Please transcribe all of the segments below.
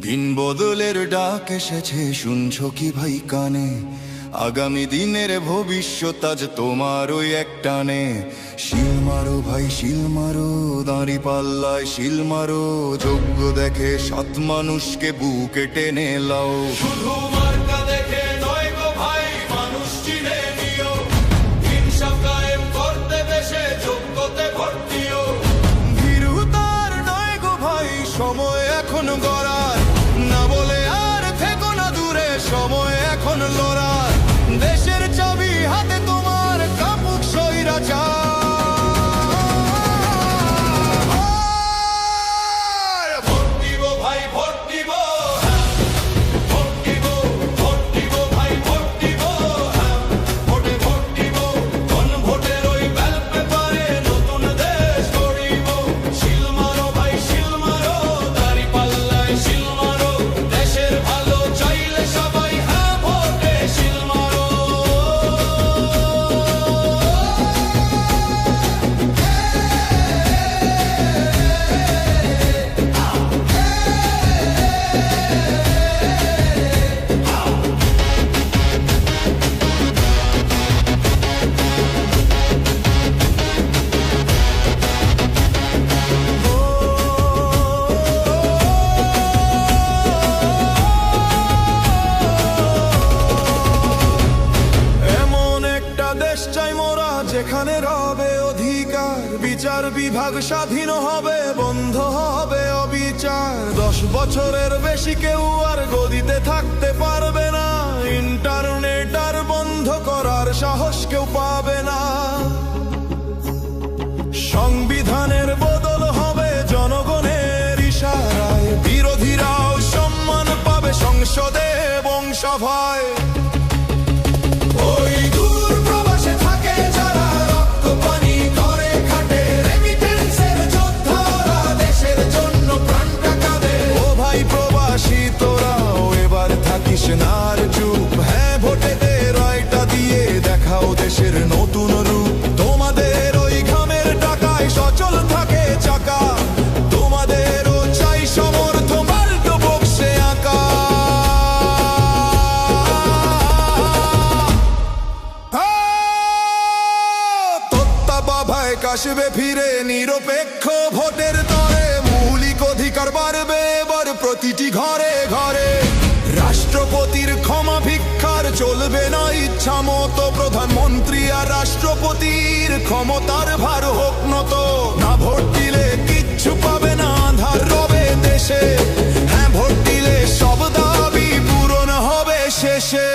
দিন বদলের ডাক এসেছে, শুনছো কি ভাই কানে? আগামী দিনের ভবিষ্যৎ আজ তোমার ওই এক টানে। শিল মারো ভাই শিল মারো, দাঁড়ি পাল্লায় শিল মারো, যোগ্য দেখে সৎ মানুষকে বুকে টেনে লাও। শুধু মার্কা দেখে নয় গো ভাই, মানুষ চিনে নিও। ইনসাফ কায়েম করতে দেশে যোগ্যতে ভর্তিও। ভীরুতার নয় গো ভাই, সময় এখন গড়ার, না বলে আর থেকো না দূরে, সময় এখন লড়ার। দেশের চাবি হাতে তোমার, কাপুক স্বৈরাচার। ভোট দিব ভাই ভোট দিব, ভোট দিব, ভোট দিব ভাই ভোট দিব। ভোটে ভোট দিব, কোন ভোটের ওই ব্যালট পেপারে নতুন দেশ গড়িব। শিল মারো ভাই শিল মারো, দাড়ি পাল্লায় শিল মারো। দেশের ভালো চাইলে সবাই হ্যাঁ ভোটে শিল মারো। এমন একটা দেশ চাই মোরা, যেখানে রবে অধিকার, বিচার বিভাগ স্বাধীন হবে, বন্ধ হবে অবিচার। 10 বছরের বেশি কেউ আর গদিতে থাকতে পারবে না, ইন্টারনেট আর বন্ধ করার সাহস কেউ পাবে না। সংবিধানের বদল হবে জনগণের ইশারায়, বিরোধীরাও সম্মান পাবে সংসদে এবং সভায়। ওই দূর প্রবাসে থাকে যারা, রক্ত পানি করে খাটে, রেমিটেন্সের যোদ্ধারা দেশের জন্য প্রাণটা কাঁদে। ও ভাই প্রবাসী তোরাও এবার থাকিস না আর চুপ, হ্যাঁ ভোটে দে রায়টা দিয়ে দেখাও দেশের নতুন রূপ। তোমাদের ওই ঘামের টাকায় সচল থাকে চাকা, তোমাদেরও চাই সমর্থ মাল্টো বক্সে আঁকা। তোত্তা বাভায় কাশবে ফিরে নিরপেক্ষ ভোটের তরে, মৌলিক অধিকার বাড়বে এবার প্রতিটি ঘরে ঘরে। রাষ্ট্রপতির ক্ষমা ভিক্ষার চলবে না ইচ্ছা মতো, প্রধানমন্ত্রী আর রাষ্ট্রপতির ক্ষমতার ভার হোক নত। না ভোট দিলে কিচ্ছু পাবে না, আধার রবে দেশে, হ্যাঁ ভোট দিলে সব দাবি পূরণ হবে শেষে।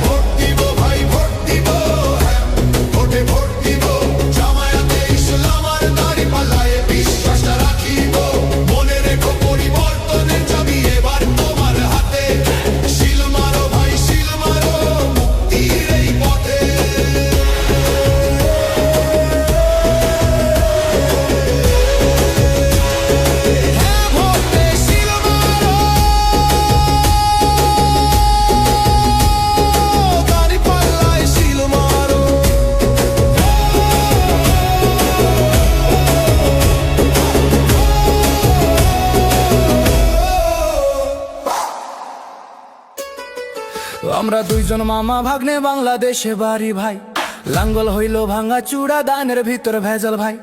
ভোট দিব ভাই ভোট দিব, ভোটে ভোট দিব। জামায়াতে ইসলাম আর দাড়ি পাল্লায় বিশ্বাসটা রাখিব। মনে রেখো পরিবর্তনের চাবি এবার তোমার হাতে। শিল মারো ভাই শিল মারো, মুক্তির এই পথে। হ্যাঁ ভোটে শিল মারো, দাড়ি পাল্লায় শিল মারো। আমরা দুইজন মামা ভাগ্নে, বাংলাদেশে বাড়ি ভাই। লাঙ্গল হইল ভাঙা চূড়া, দানের ভিতর ভেজাল ভাই।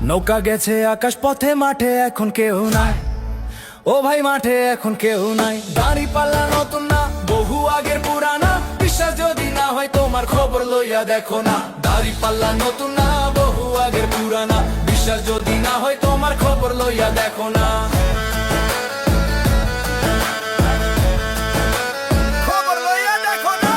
নৌকা গেছে আকাশ পথে, মাঠে এখন কেউ নাই। ও ভাই মাঠে এখন কেউ নাই। দাঁড়ি পাল্লা নতুন না, বহু আগের পুরানা। বিশ্বাস যদি না হয় তোমার খবর লইয়া দেখো না। দাঁড়ি পাল্লা নতুন না, বহু আগের পুরানা। বিশ্বাস যদি না হয় তোমার খবর লইয়া দেখো না। খবর লইয়া দেখো না।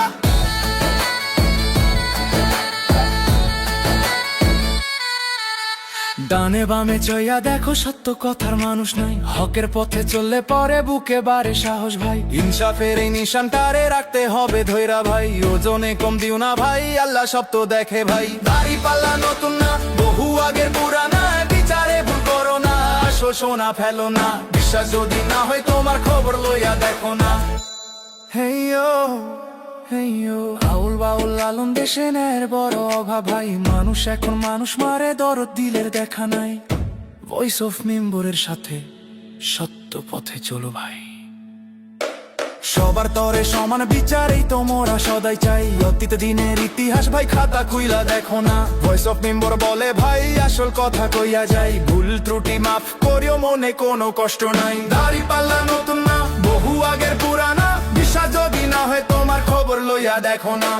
ডানে বামে চইয়া দেখো, সত্য কথার মানুষ নাই। হকের পথে চললে পরে বুকে বাড়ে সাহস ভাই। ইনসাফের এই নিশানটারে রাখতে হবে ধৈরা ভাই। ওজনে কম দিও না ভাই, আল্লাহ সব তো দেখে ভাই। দাড়ি পাল্লা নতুন না, বহু আগের পুরানা। বিচারে ভুল করো না, শোষণা ফেলো না। বিশ্বাস যদি না হয় তোমার খবর লইয়া দেখো না। হেইয়ো হেইয়ো, আউল বাউল লালন দেশে ন্যায়ের বড় অভাব ভাই। মানুষ এখন মানুষ মারে, দরদ দিলের দেখা নাই। ভয়েস অফ মেম্বরের সাথে সত্য পথে চলো ভাই। সবার তরে সমান বিচারেই তোমরা সদাই চাই, অতীত দিনের ইতিহাস ভাই খাতা খুইলা দেখো না। ভয়েস অফ মেম্বার বলে ভাই আসল কথা কইয়া যাই, ভুল ত্রুটি মাফ করিও মনে কোনো কষ্ট নাই। দাড়ি পাল্লা নতুন না, বহু আগের পুরানা, বিশ্বাস যদি না হয় তোমার খবর লইয়া দেখো না।